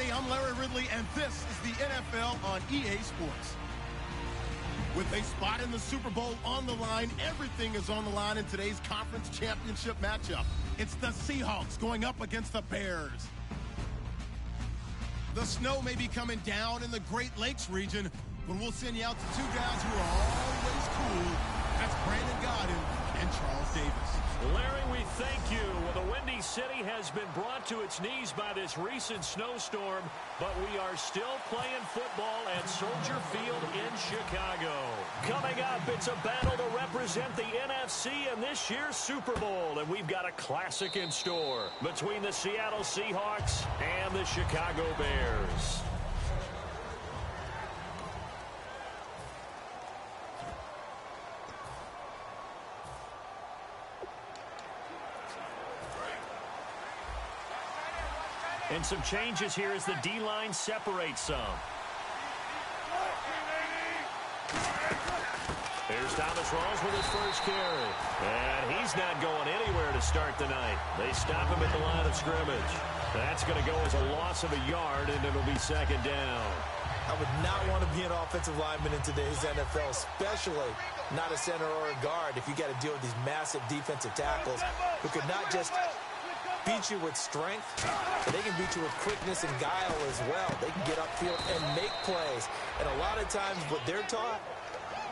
Hey, I'm Larry Ridley, and this is the NFL on EA Sports. With a spot in the Super Bowl on the line, everything is on the line in today's conference championship matchup. It's the Seahawks going up against the Bears. The snow may be coming down in the Great Lakes region, but we'll send you out to two guys who are always cool. That's Brandon Godden and Charles Davis. Larry, we thank you. Well, the Windy City has been brought to its knees by this recent snowstorm, but we are still playing football at Soldier Field in Chicago. Coming up, it's a battle to represent the NFC in this year's Super Bowl, and we've got a classic in store between the Seattle Seahawks and the Chicago Bears. And some changes here as the D-line separates some. Here's Thomas Rawls with his first carry. And he's not going anywhere to start the night. They stop him at the line of scrimmage. That's going to go as a loss of a yard, and it'll be second down. I would not want to be an offensive lineman in today's NFL, especially not a center or a guard, if you got to deal with these massive defensive tackles who could not just beat you with strength, but they can beat you with quickness and guile as well. They can get upfield and make plays. And a lot of times what they're taught,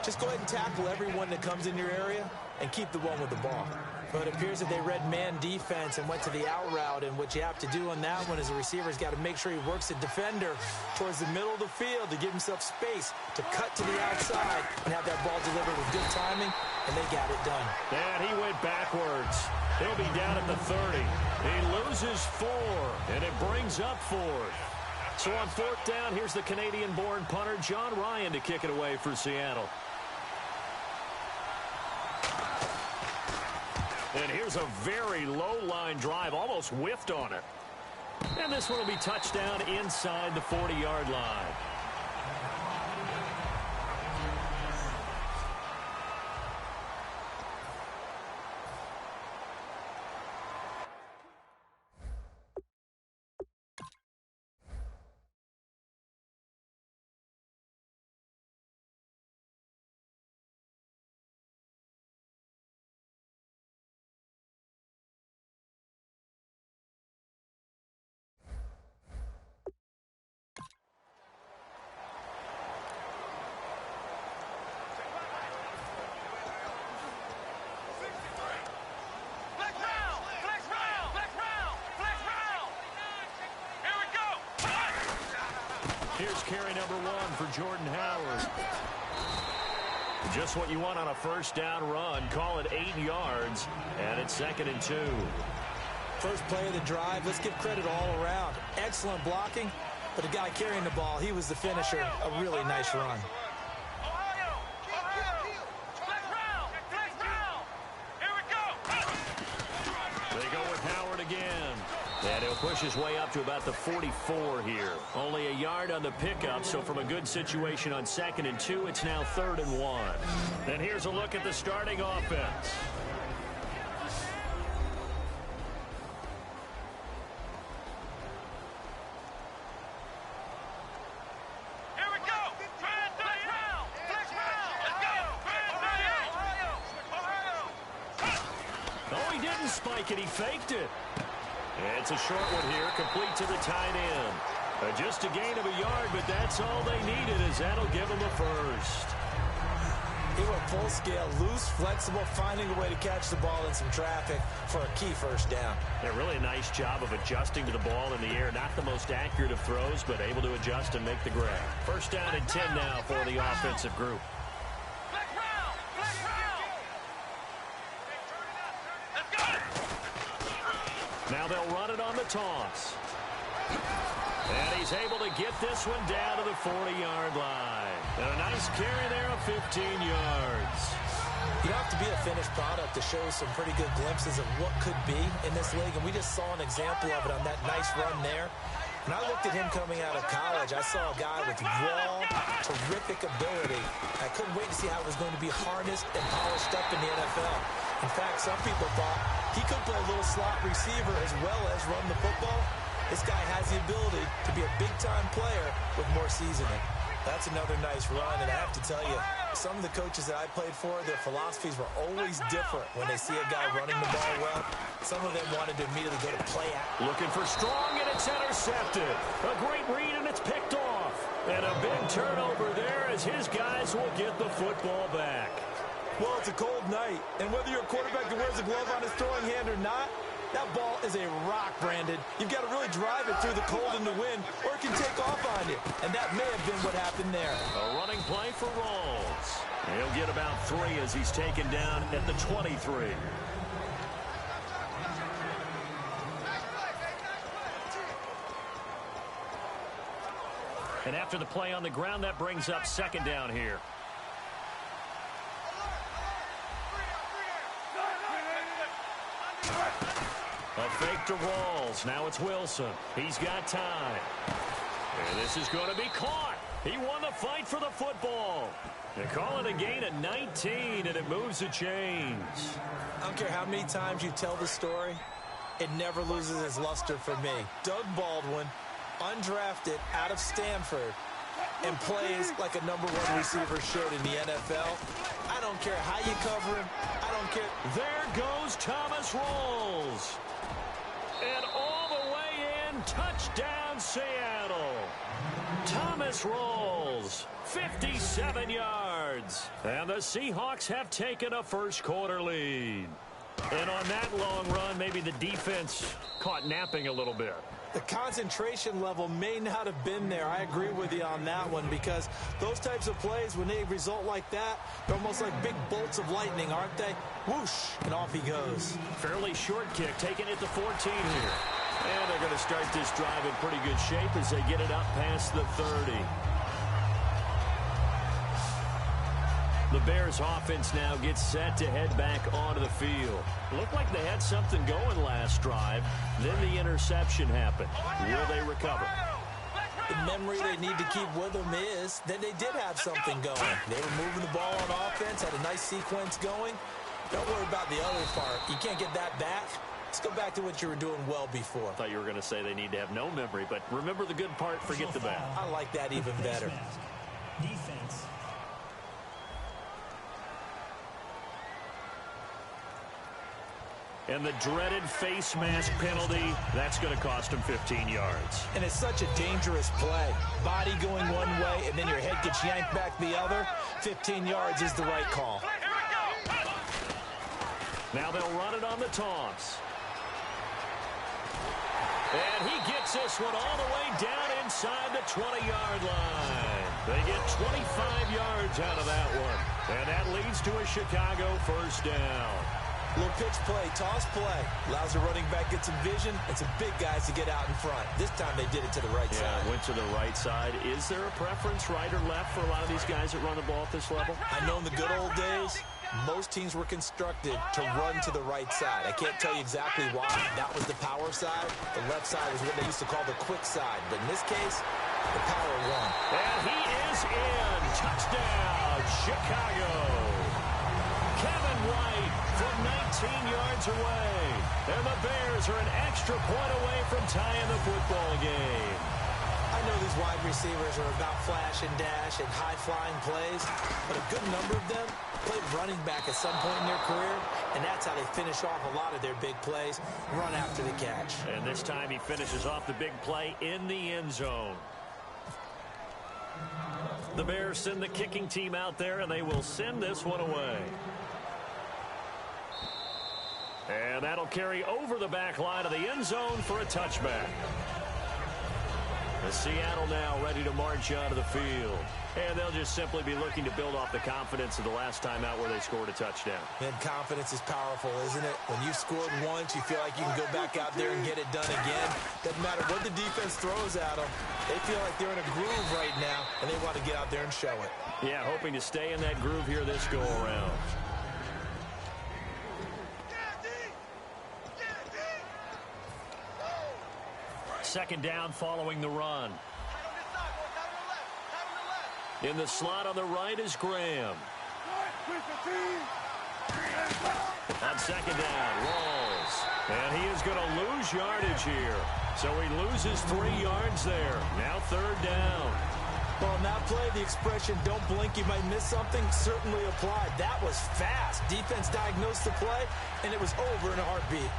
just go ahead and tackle everyone that comes in your area and keep the one with the ball. But it appears that they read man defense and went to the out route, and what you have to do on that one is the receiver's got to make sure he works the defender towards the middle of the field to give himself space to cut to the outside and have that ball delivered with good timing, and they got it done. And he went backwards. He'll be down at the 30. He loses 4, and it brings up 4. So on fourth down, here's the Canadian-born punter, John Ryan, to kick it away for Seattle. And here's a very low-line drive, almost whiffed on it. And this one will be touchdown inside the 40-yard line. Here's carry number 1 for Jordan Howard. Just what you want on a first down run. Call it 8 yards, and it's 2nd and 2. First play of the drive, let's give credit all around. Excellent blocking, but the guy carrying the ball, he was the finisher. A really nice run. They go with Howard again. And he'll push his way up to about the 44 here. Only a yard on the pickup, so from a good situation on 2nd and 2, it's now 3rd and 1. And here's a look at the starting offense. Here we go. Oh, he didn't spike it. He faked it. It's a short one here, complete to the tight end. Just a gain of a yard, but that's all they needed, as that'll give them a first. He went full scale, loose, flexible, finding a way to catch the ball in some traffic for a key first down. Yeah, really a nice job of adjusting to the ball in the air. Not the most accurate of throws, but able to adjust and make the grab. First down and 10 now for the offensive group. Now they'll run it on the toss. And he's able to get this one down to the 40-yard line. And a nice carry there of 15 yards. You don't have to be a finished product to show some pretty good glimpses of what could be in this league, and we just saw an example of it on that nice run there. When I looked at him coming out of college, I saw a guy with raw, terrific ability. I couldn't wait to see how it was going to be harnessed and polished up in the NFL. In fact, some people thought he could play a little slot receiver as well as run the football. This guy has the ability to be a big-time player with more seasoning. That's another nice run, and I have to tell you, some of the coaches that I played for, their philosophies were always different when they see a guy running the ball well. Some of them wanted to immediately go to play action. Looking for Strong, and it's intercepted. A great read, and it's picked off. And a big turnover there as his guys will get the football back. Well, it's a cold night, and whether you're a quarterback that wears a glove on his throwing hand or not, that ball is a rock, Brandon. You've got to really drive it through the cold and the wind, or it can take off on you. And that may have been what happened there. A running play for Rawls. He'll get about 3 as he's taken down at the 23. And after the play on the ground, that brings up second down here. A fake to Rawls. Now it's Wilson. He's got time. And this is going to be caught. He won the fight for the football. They call it a gain of 19, and it moves the chains. I don't care how many times you tell the story, it never loses its luster for me. Doug Baldwin, undrafted out of Stanford, and plays like a #1 receiver should in the NFL. I don't care how you cover him. I don't care. There goes Thomas Rawls. And all the way in, touchdown Seattle. Thomas Rawls, 57 yards. And the Seahawks have taken a first-quarter lead. And on that long run, maybe the defense caught napping a little bit. The concentration level may not have been there. I agree with you on that one, because those types of plays, when they result like that, they're almost like big bolts of lightning, aren't they? Whoosh, and off he goes. Fairly short kick, taking it to 14 here. And they're going to start this drive in pretty good shape as they get it up past the 30. The Bears offense now gets set to head back onto the field. Looked like they had something going last drive. Then the interception happened. Will they recover? The memory they need to keep with them is that they did have something going. They were moving the ball on offense, had a nice sequence going. Don't worry about the other part. You can't get that back. Let's go back to what you were doing well before. I thought you were going to say they need to have no memory, but remember the good part, forget the bad. I like that even better. Defense. And the dreaded face mask penalty, that's going to cost him 15 yards. And it's such a dangerous play. Body going one way, and then your head gets yanked back the other. 15 yards is the right call. Now they'll run it on the toss. And he gets this one all the way down inside the 20-yard line. They get 25 yards out of that one. And that leads to a Chicago first down. Little pitch play, toss play. Allows the running back get some vision and some big guys to get out in front. This time they did it to the right side. Went to the right side. Is there a preference, right or left, for a lot of these guys that run the ball at this level? I know in the good old days, most teams were constructed to run to the right side. I can't tell you exactly why. That was the power side. The left side was what they used to call the quick side. But in this case, the power won. And he is in. Touchdown, Chicago. Kevin White from 19 yards away. And the Bears are an extra point away from tying the football game. I know these wide receivers are about flash and dash and high-flying plays, but a good number of them played running back at some point in their career, and that's how they finish off a lot of their big plays, run after the catch. And this time he finishes off the big play in the end zone. The Bears send the kicking team out there, and they will send this one away. And that'll carry over the back line of the end zone for a touchback. The Seattle now ready to march onto the field. And they'll just simply be looking to build off the confidence of the last time out where they scored a touchdown. And confidence is powerful, isn't it? When you've scored once, you feel like you can go back out there and get it done again. Doesn't matter what the defense throws at them. They feel like they're in a groove right now, and they want to get out there and show it. Yeah, hoping to stay in that groove here this go-around. Second down following the run. In the slot on the right is Graham. On second down, Rawls. And he is going to lose yardage here. So he loses 3 yards there. Now 3rd down. Well, on that play, the expression, don't blink, you might miss something, certainly applied. That was fast. Defense diagnosed the play, and it was over in a heartbeat.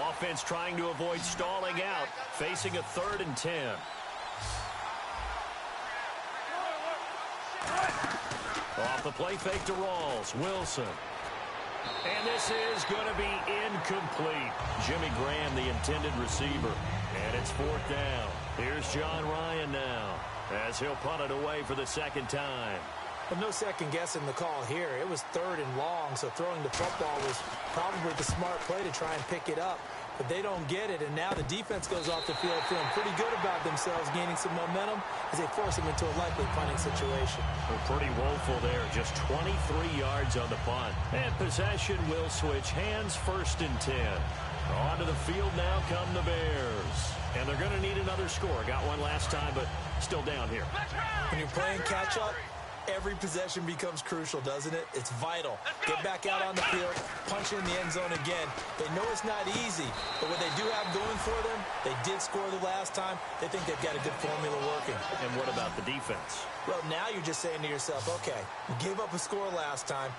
Offense trying to avoid stalling out, facing a 3rd and 10. Off the play fake to Rawls. Wilson. And this is going to be incomplete. Jimmy Graham, the intended receiver. And it's 4th down. Here's John Ryan now as he'll punt it away for the 2nd time. Well, no second guessing the call here. It was 3rd and long, so throwing the football was probably the smart play to try and pick it up. But they don't get it, and now the defense goes off the field feeling pretty good about themselves, gaining some momentum as they force them into a likely punting situation. Well, pretty woeful there. Just 23 yards on the punt. And possession will switch hands, 1st and 10. Onto the field now come the Bears. And they're going to need another score. Got one last time, but still down here. When you're playing catch-up, every possession becomes crucial, doesn't it? It's vital. Get back out on the field, punch in the end zone again. They know it's not easy, but what they do have going for them, they did score the last time. They think they've got a good formula working. And what about the defense? Well, now you're just saying to yourself, okay, we gave up a score last time.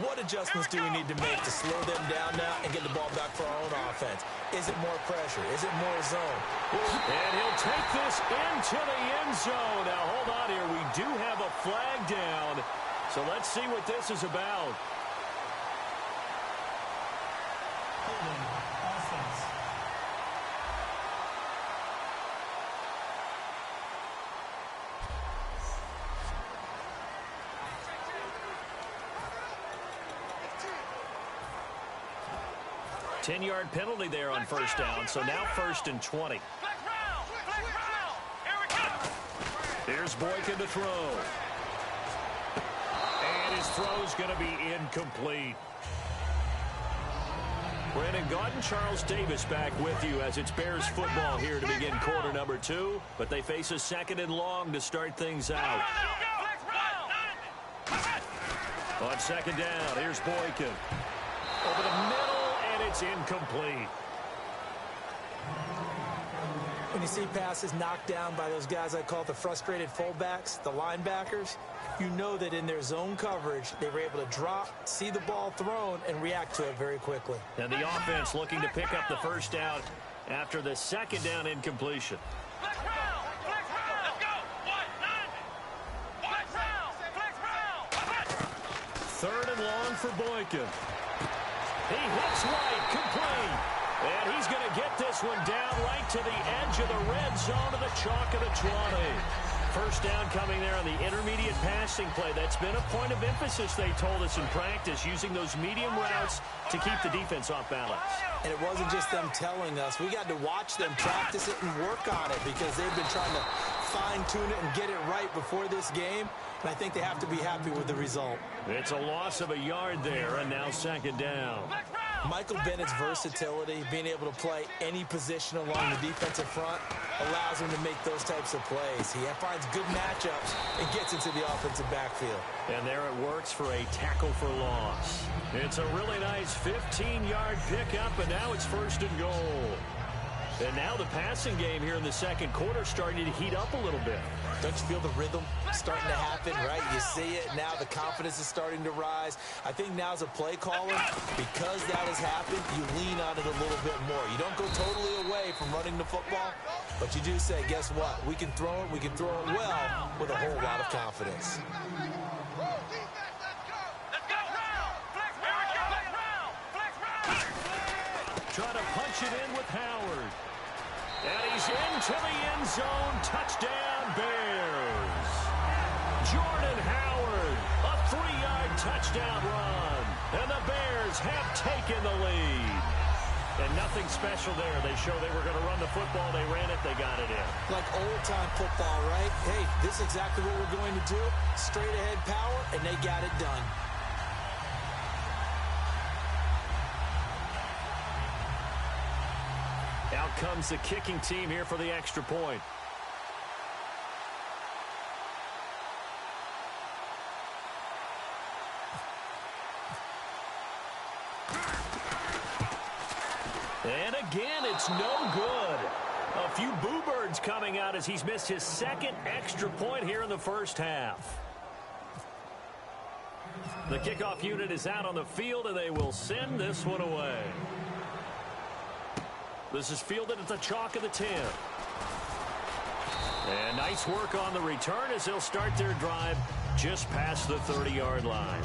What adjustments do we need to make to slow them down now and get the ball back for our own offense? Is it more pressure? Is it more zone? And he'll take this into the end zone. Now, hold on here. We do have a flag down. So let's see what this is about. Holding offense. Ten-yard penalty there on 1st down, so now 1st and 20. Here's Boykin to throw. And his throw's going to be incomplete. Brandon Gaudin, Charles Davis back with you as it's Bears football here to begin quarter number 2. But they face a 2nd and long to start things out. On 2nd down, here's Boykin. Over the middle. It's incomplete. When you see passes knocked down by those guys I call the frustrated fullbacks, the linebackers, you know that in their zone coverage, they were able to drop, see the ball thrown, and react to it very quickly. And the offense looking to pick up the 1st down after the 2nd down incompletion. 3rd and long for Boykin. He hits White, complete. And he's going to get this one down right to the edge of the red zone of the chalk of the 20. 1st down coming there on the intermediate passing play. That's been a point of emphasis, they told us in practice, using those medium routes to keep the defense off balance. And it wasn't just them telling us. We got to watch them practice it and work on it because they've been trying to fine-tune it and get it right before this game. And I think they have to be happy with the result. It's a loss of a yard there, and now 2nd down. Michael Bennett's versatility, being able to play any position along the defensive front, allows him to make those types of plays. He finds good matchups and gets into the offensive backfield. And there it works for a tackle for loss. It's a really nice 15-yard pickup, and now it's 1st and goal. And now the passing game here in the 2nd quarter starting to heat up a little bit. Don't you feel the rhythm starting to happen, right? You see it now. The confidence is starting to rise. I think now as a play caller, because that has happened, you lean on it a little bit more. You don't go totally away from running the football, but you do say, guess what? We can throw it. We can throw it well with a whole lot of confidence. Trying to punch it in with Howard. And he's into the end zone. Touchdown, Bears. Jordan Howard, a 3-yard touchdown run. And the Bears have taken the lead. And nothing special there. They show they were going to run the football. They ran it. They got it in. Like old-time football, right? Hey, this is exactly what we're going to do. Straight-ahead power, and they got it done. Out comes the kicking team here for the extra point. again, it's no good. A few boo birds coming out as he's missed his second extra point here in the first half. The kickoff unit is out on the field, and they will send this one away. This is fielded at the chalk of the 10. And nice work on the return as they'll start their drive just past the 30-yard line.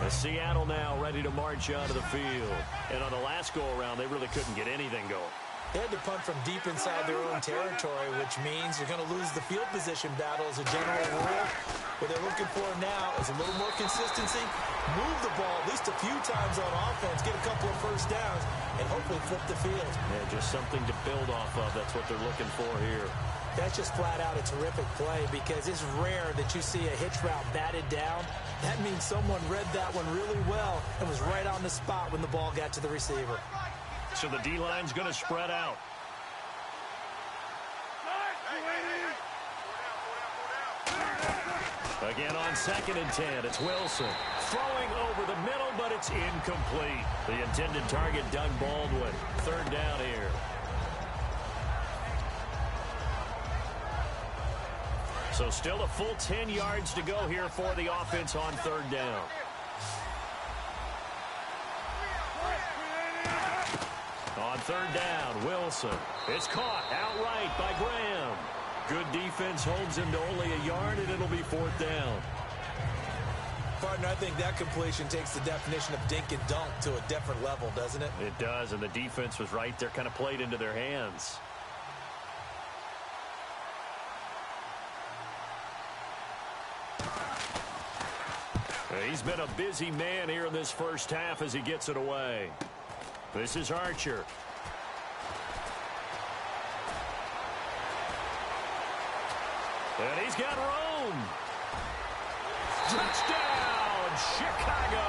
Seattle now ready to march onto the field. And on the last go-around, they really couldn't get anything going. They had to punt from deep inside their own territory, which means you're going to lose the field position battle as a general rule. What they're looking for now is a little more consistency, move the ball at least a few times on offense, get a couple of first downs, and hopefully flip the field. Yeah, just something to build off of. That's what they're looking for here. That's just flat out a terrific play because it's rare that you see a hitch route batted down. That means someone read that one really well and was right on the spot when the ball got to the receiver. So the D-line's going to spread out. Again on 2nd and 10, it's Wilson. Throwing over the middle, but it's incomplete. The intended target, Doug Baldwin. 3rd down here. So still a full 10 yards to go here for the offense on 3rd down. On 3rd down, Wilson. It's caught outright by Graham. Good defense holds him to only a yard, and it'll be 4th down. Partner, I think that completion takes the definition of dink and dunk to a different level, doesn't it? It does, and the defense was right there, kind of played into their hands. He's been a busy man here in this first half as he gets it away. This is Archer. And he's got room. Touchdown, Chicago.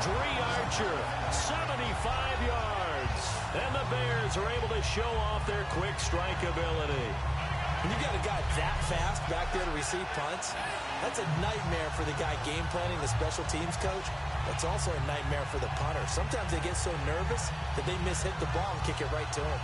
Dree Archer, 75 yards. And the Bears are able to show off their quick strike ability. When you got a guy that fast back there to receive punts, that's a nightmare for the guy game planning, the special teams coach. It's also a nightmare for the punter. Sometimes they get so nervous that they hit the ball and kick it right to him.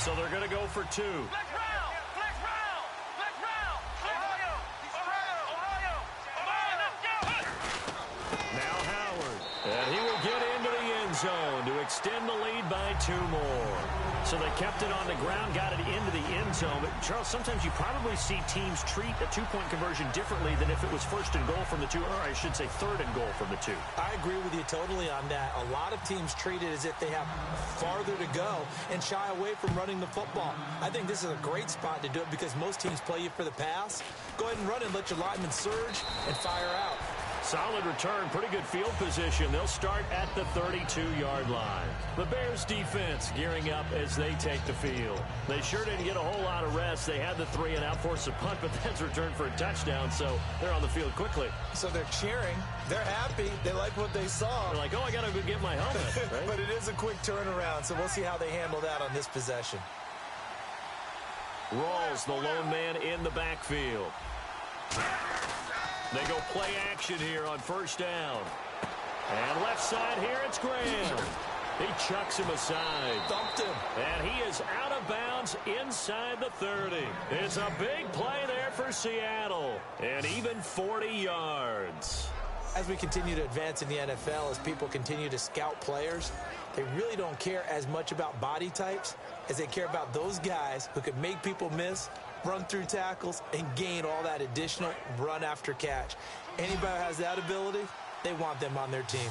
So they're going to go for 2. And he will get into the end zone to extend the lead by 2 more. So they kept it on the ground, got it into the end zone. But, Charles, sometimes you probably see teams treat a 2-point conversion differently than if it was 1st and goal from the 2, or I should say 3rd and goal from the 2. I agree with you totally on that. A lot of teams treat it as if they have farther to go and shy away from running the football. I think this is a great spot to do it because most teams play you for the pass. Go ahead and run and let your linemen surge and fire out. Solid return, pretty good field position. They'll start at the 32-yard line. The Bears defense gearing up as they take the field. They sure didn't get a whole lot of rest. They had the 3 and out, forced a punt, but that's returned for a touchdown, so they're on the field quickly. So they're cheering. They're happy. They like what they saw. They're like, oh, I got to go get my helmet. Right? But it is a quick turnaround, so we'll see how they handle that on this possession. Rawls, the lone man in the backfield. They go play action here on 1st down. And left side here, it's Graham. He chucks him aside. Dumped him. And he is out of bounds inside the 30. It's a big play there for Seattle. And even 40 yards. As we continue to advance in the NFL, as people continue to scout players, they really don't care as much about body types as they care about those guys who can make people miss, run through tackles, and gain all that additional run after catch. Anybody who has that ability, they want them on their team.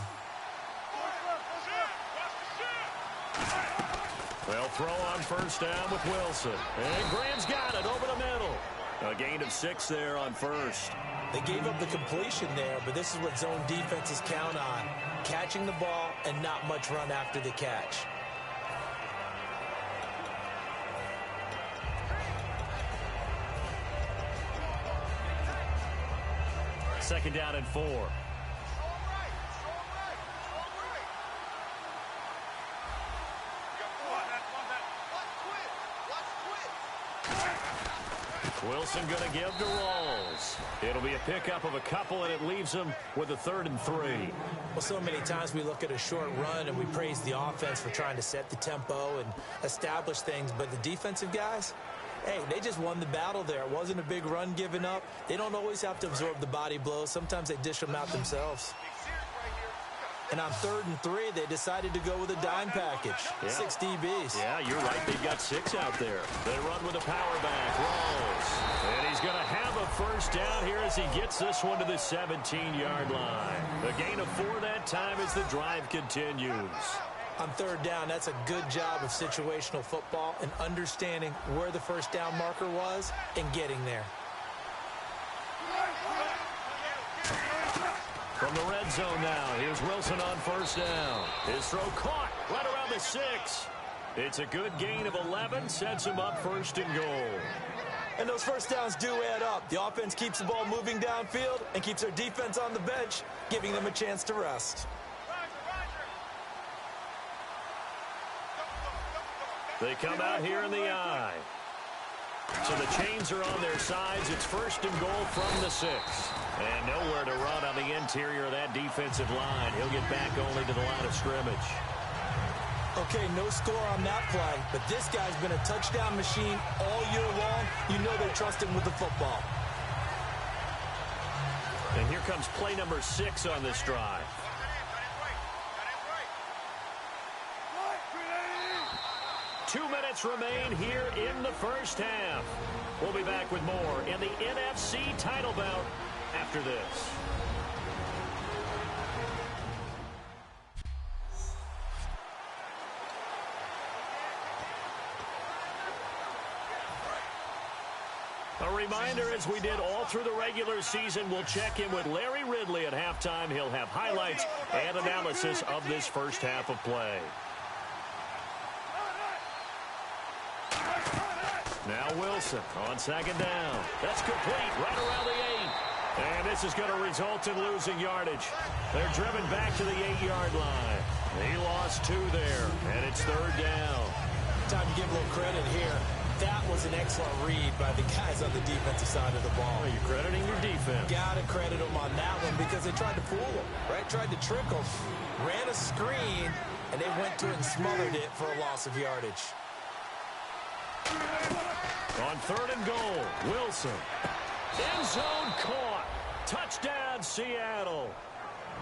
They'll throw on 1st down with Wilson. And Graham's got it over the middle. A gain of 6 there on 1st. They gave up the completion there, but this is what zone defenses count on. Catching the ball and not much run after the catch. Second down and 4. Wilson going to give to Rawls. It'll be a pickup of a couple, and it leaves him with a 3rd and 3. Well, so many times we look at a short run and we praise the offense for trying to set the tempo and establish things, but the defensive guys, hey, they just won the battle there. It wasn't a big run given up. They don't always have to absorb the body blows. Sometimes they dish them out themselves. And on 3rd and 3, they decided to go with a dime package. Yeah. 6 DBs. Yeah, you're right. They've got 6 out there. They run with a power back. Rawls. And he's going to have a first down here as he gets this one to the 17-yard line. A gain of 4 that time as the drive continues. On 3rd down, that's a good job of situational football and understanding where the first down marker was and getting there. From the red zone now, here's Wilson on first down. His throw caught right around the 6. It's a good gain of 11, sets him up 1st and goal. And those first downs do add up. The offense keeps the ball moving downfield and keeps their defense on the bench, giving them a chance to rest. They come out here in the I. So the chains are on their sides. It's 1st and goal from the 6. And nowhere to run on the interior of that defensive line. He'll get back only to the line of scrimmage. Okay, no score on that play, but this guy's been a touchdown machine all year long. You know they trust him with the football. And here comes play number 6 on this drive. Two minutes remain here in the first half. We'll be back with more in the NFC title bout after this. A reminder, as we did all through the regular season, we'll check in with Larry Ridley at halftime. He'll have highlights and analysis of this first half of play. Now Wilson on 2nd down. That's complete right around the 8. And this is going to result in losing yardage. They're driven back to the 8-yard line. He lost 2 there, and it's 3rd down. Time to give a little credit here. That was an excellent read by the guys on the defensive side of the ball. Well, you're crediting your defense. Got to credit them on that one because they tried to fool them, right? Tried to trick them. Ran a screen, and they went to it and smothered it for a loss of yardage. On 3rd and goal, Wilson. End zone caught. Touchdown, Seattle.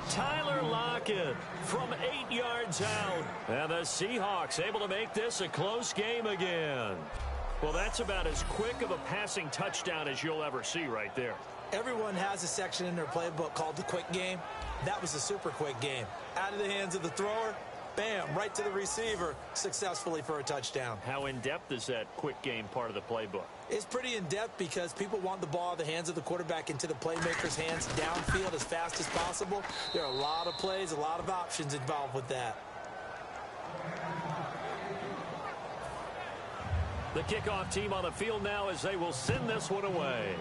Tyler Lockett from 8 yards out. And the Seahawks able to make this a close game again. Well, that's about as quick of a passing touchdown as you'll ever see right there. Everyone has a section in their playbook called the quick game. That was a super quick game. Out of the hands of the thrower, bam, right to the receiver, successfully for a touchdown. How in-depth is that quick game part of the playbook? It's pretty in-depth because people want the ball out of the hands of the quarterback into the playmaker's hands downfield as fast as possible. There are a lot of plays, a lot of options involved with that. The kickoff team on the field now as they will send this one away.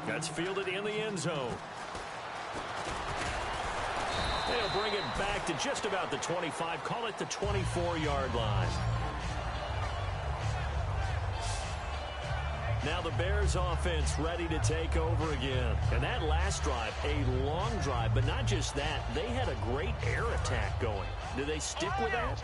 That's fielded in the end zone. They'll bring it back to just about the 25, call it the 24-yard line. Now the Bears offense ready to take over again. And that last drive, a long drive, but not just that, they had a great air attack going. Do they stick with that?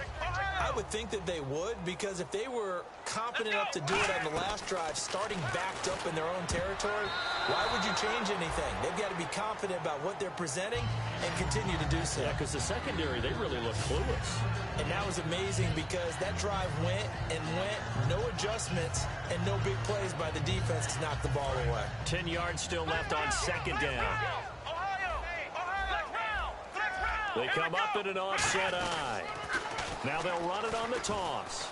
I would think that they would, because if they were confident enough to do it on the last drive, starting backed up in their own territory, why would you change anything? They've got to be confident about what they're presenting and continue to do so. Yeah, because the secondary, they really look clueless. And that was amazing because that drive went and went, no adjustments, and no big plays by the defense to knock the ball away. 10 yards still left on 2nd down. They come up in an offset eye. Now they'll run it on the toss.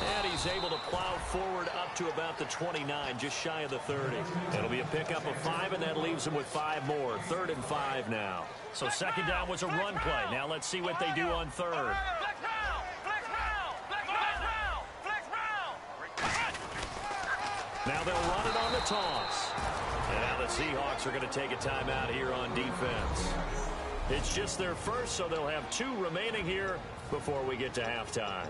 And he's able to plow forward up to about the 29, just shy of the 30. It'll be a pickup of 5, and that leaves him with 5 more. 3rd and 5 now. So 2nd down was a run play. Now let's see what they do on 3rd. Now they'll run it on the toss. And now the Seahawks are going to take a timeout here on defense. It's just their first, so they'll have 2 remaining here before we get to halftime.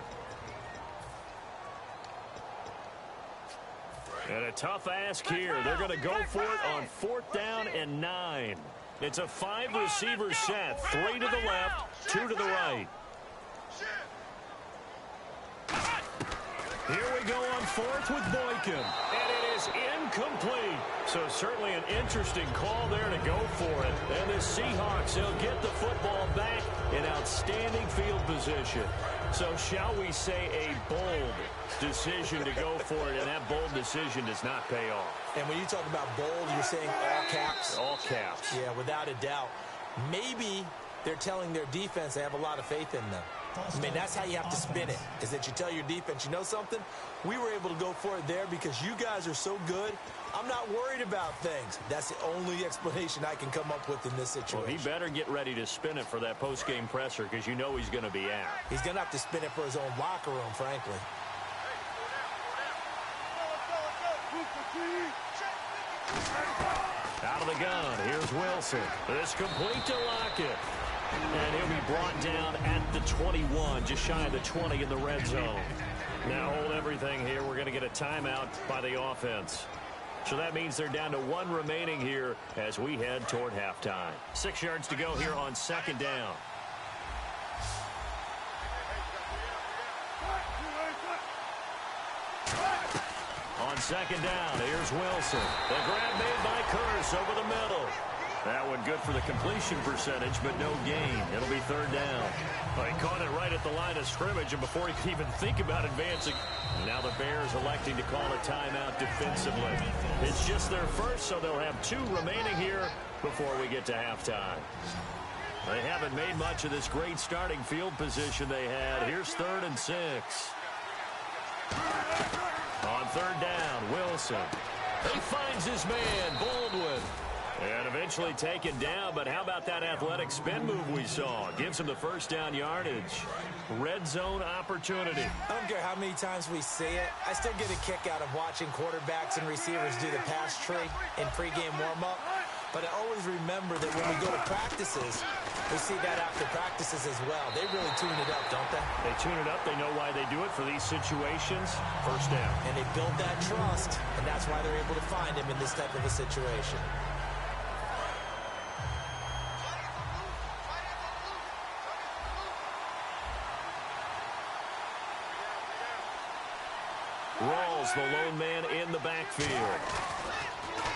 And a tough ask here. They're going to go for it on 4th down and 9. It's a 5-receiver set. 3 to the left, 2 to the right. Here we go on 4th with Boykin. And it is incomplete. So certainly an interesting call there to go for it. And the Seahawks, they'll get the football back in outstanding field position. So shall we say a bold decision to go for it, and that bold decision does not pay off. And when you talk about bold, you're saying all caps? All caps. Yeah, without a doubt. Maybe they're telling their defense they have a lot of faith in them. I mean, that's how you have to spin it, is that you tell your defense, you know something? We were able to go for it there because you guys are so good. I'm not worried about things. That's the only explanation I can come up with in this situation. Well, he better get ready to spin it for that post-game presser because you know he's going to be out. He's going to have to spin it for his own locker room, frankly. Out of the gun, here's Wilson. This complete to Lockett. And he'll be brought down at the 21, just shy of the 20 in the red zone. Now hold everything here. We're going to get a timeout by the offense. So that means they're down to 1 remaining here as we head toward halftime. 6 yards to go here on 2nd down. On 2nd down, here's Wilson. The grab made by Curse over the middle. That one good for the completion percentage, but no gain. It'll be 3rd down. Well, he caught it right at the line of scrimmage, and before he could even think about advancing, now the Bears electing to call a timeout defensively. It's just their first, so they'll have 2 remaining here before we get to halftime. They haven't made much of this great starting field position they had. Here's 3rd and 6. On 3rd down, Wilson. He finds his man, Baldwin. And eventually taken down, but how about that athletic spin move we saw? Gives him the 1st down yardage. Red zone opportunity. I don't care how many times we see it. I still get a kick out of watching quarterbacks and receivers do the pass tree in pregame warm-up. But I always remember that when we go to practices, we see that after practices as well. They really tune it up, don't they? They tune it up. They know why they do it for these situations. 1st down. And they build that trust, and that's why they're able to find him in this type of a situation. Rawls, the lone man in the backfield.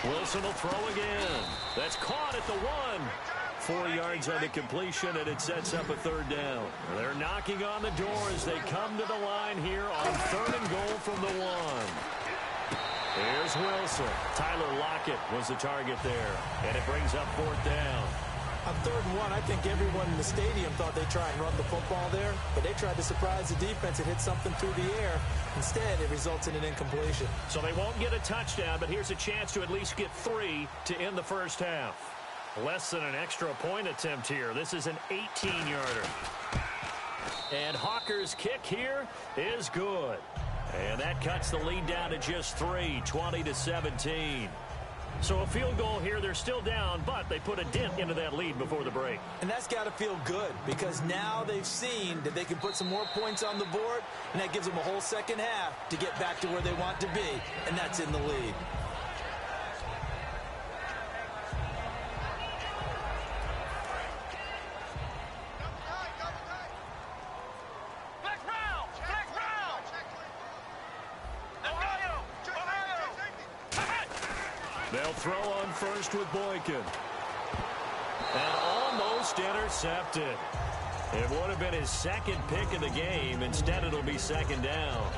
Wilson will throw again. That's caught at the 1. 4 yards on the completion, and it sets up a 3rd down. They're knocking on the door as they come to the line here on 3rd and goal from the 1. Here's Wilson. Tyler Lockett was the target there, and it brings up 4th down. On 3rd and 1, I think everyone in the stadium thought they'd try and run the football there, but they tried to surprise the defense and hit something through the air. Instead, it results in an incompletion. So they won't get a touchdown, but here's a chance to at least get 3 to end the 1st half. Less than an extra point attempt here. This is an 18-yarder. And Hawker's kick here is good. And that cuts the lead down to just 3, 20-17. So a field goal here, they're still down, but they put a dent into that lead before the break. And that's got to feel good because now they've seen that they can put some more points on the board, and that gives them a whole 2nd half to get back to where they want to be, and that's in the lead. They'll throw on 1st with Boykin. And almost intercepted. It would have been his 2nd pick of the game. Instead, it'll be 2nd down.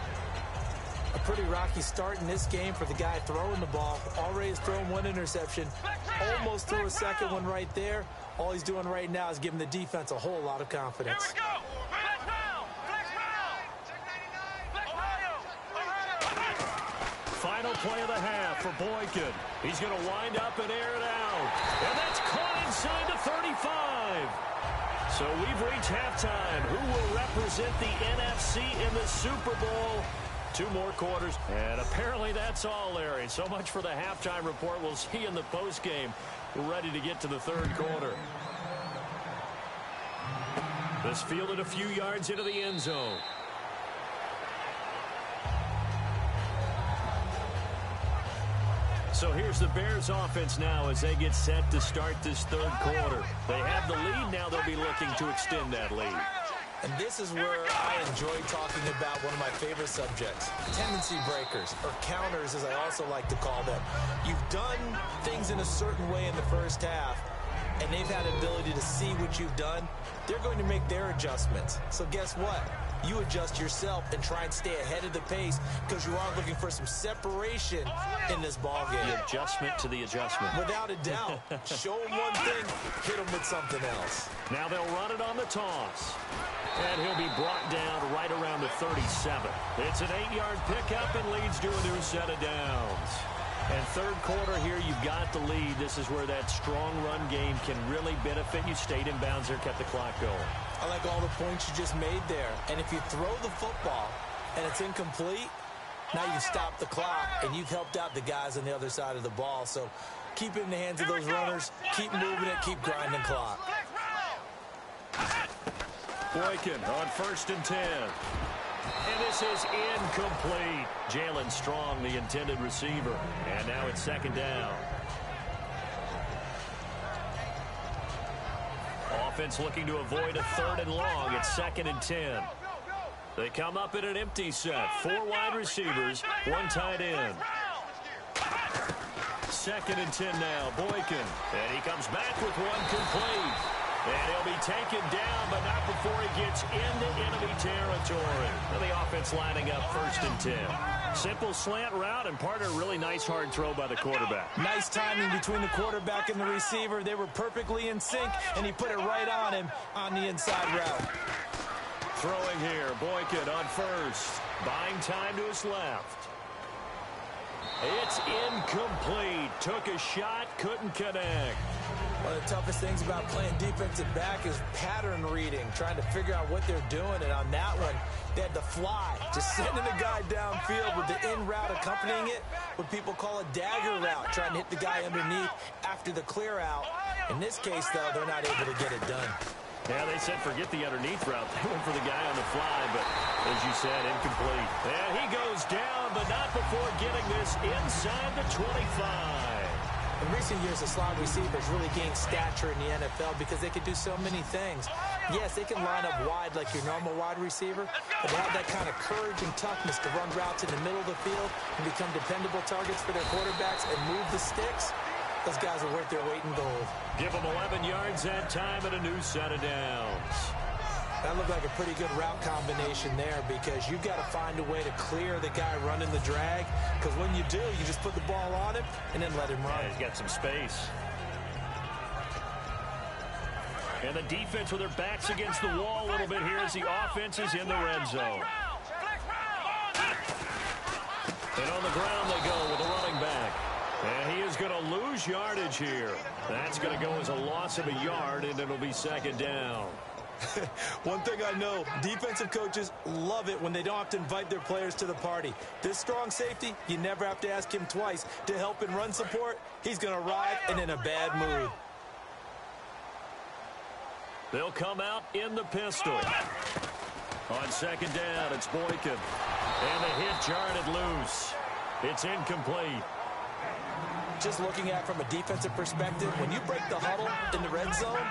A pretty rocky start in this game for the guy throwing the ball. Already has thrown 1 interception. Almost threw a 2nd one right there. All he's doing right now is giving the defense a whole lot of confidence. Here we go. Black round. Black round. Black Ohio. Final play of the half for Boykin. He's going to wind up and air it out. And that's caught inside the 35. So we've reached halftime. Who will represent the NFC in the Super Bowl? 2 more quarters, and apparently that's all, Larry. So much for the halftime report. We'll see you in the postgame. We're ready to get to the 3rd quarter. This fielded a few yards into the end zone. So here's the Bears offense now as they get set to start this 3rd quarter. They have the lead. Now they'll be looking to extend that lead. And this is where I enjoy talking about one of my favorite subjects, tendency breakers, or counters as I also like to call them. You've done things in a certain way in the first half, and they've had the ability to see what you've done. They're going to make their adjustments. So guess what? You adjust yourself and try and stay ahead of the pace because you are looking for some separation in this ball game. The adjustment to the adjustment. Without a doubt. Show them one thing, hit them with something else. Now they'll run it on the toss. And he'll be brought down right around the 37. It's an 8-yard pickup and leads to a new set of downs. And 3rd quarter here, you've got the lead. This is where that strong run game can really benefit you. Stayed in bounds there, kept the clock going. I like all the points you just made there. And if you throw the football and it's incomplete, now you stop the clock and you've helped out the guys on the other side of the ball. So keep it in the hands of those runners. Keep moving it. Keep grinding clock. Boykin on 1st and 10. And this is incomplete. Jalen Strong, the intended receiver. And now it's 2nd down. Offense looking to avoid a 3rd and long. It's 2nd and 10. They come up in an empty set. 4 wide receivers, 1 tight end. 2nd and 10 now. Boykin. And he comes back with 1 complete. And he'll be taken down, but not before he gets into enemy territory. And the offense lining up 1st and 10. Simple slant route, and part of a really nice hard throw by the quarterback. Nice timing between the quarterback and the receiver. They were perfectly in sync, and he put it right on him on the inside route. Throwing here, Boykin on 1st. Buying time to his left. It's incomplete. Took a shot, couldn't connect. One of the toughest things about playing defensive back is pattern reading, trying to figure out what they're doing. And on that one, they had to fly, just sending a guy downfield with the in route accompanying it, what people call a dagger route, trying to hit the guy underneath after the clear out. In this case, though, they're not able to get it done. Yeah, they said forget the underneath route. They went for the guy on the fly, but as you said, incomplete. And he goes down, but not before getting this inside the 25. In recent years, the slot receivers really gained stature in the NFL because they could do so many things. Yes, they can line up wide like your normal wide receiver, but they have that kind of courage and toughness to run routes in the middle of the field and become dependable targets for their quarterbacks and move the sticks. Those guys are worth their weight in gold. Give them 11 yards that time and a new set of downs. That looked like a pretty good route combination there because you've got to find a way to clear the guy running the drag, because when you do, you just put the ball on him and then let him run. Yeah, he's got some space. And the defense with their backs against the wall a little bit here as the offense is in the red zone. And on the ground they go with a running back. And he is going to lose yardage here. That's going to go as a loss of a yard, and it'll be 2nd down. One thing I know, defensive coaches love it when they don't have to invite their players to the party. This strong safety, you never have to ask him twice to help in run support. He's going to ride and in a bad mood. They'll come out in the pistol. On 2nd down, it's Boykin. And the hit jarred loose. It's incomplete. Just looking at it from a defensive perspective, when you break the huddle in the red zone,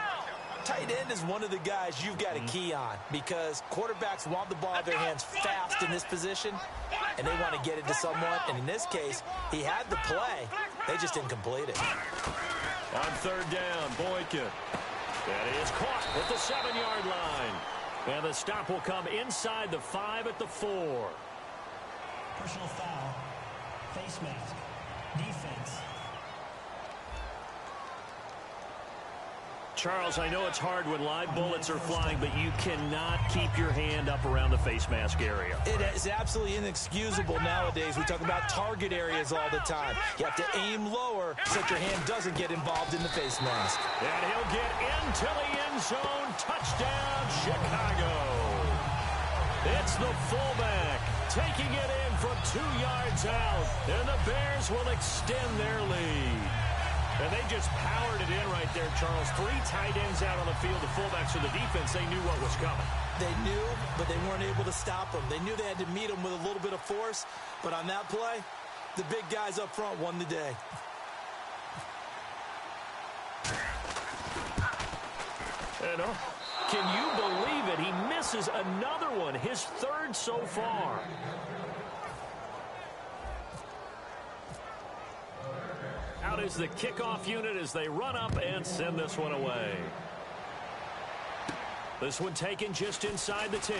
tight end is one of the guys you've got to key on because quarterbacks want the ball in their hands fast in this position, and they want to get it to someone. And in this case, he had the play. They just didn't complete it. On 3rd down, Boykin. And he is caught at the 7-yard line. And the stop will come inside the 5 at the 4. Personal foul. Face mask. Defense. Charles, I know it's hard when live bullets are flying, but you cannot keep your hand up around the face mask area. It is absolutely inexcusable nowadays. We talk about target areas all the time. You have to aim lower so that your hand doesn't get involved in the face mask. And he'll get into the end zone. Touchdown, Chicago. It's the fullback, taking it in from 2 yards out. And the Bears will extend their lead. And they just powered it in right there, Charles. 3 tight ends out on the field. The fullbacks of the defense, they knew what was coming. They knew, but they weren't able to stop them. They knew they had to meet them with a little bit of force. But on that play, the big guys up front won the day. And can you believe it? He misses another one, his 3rd so far. Out is the kickoff unit as they run up and send this one away. This one taken just inside the 10.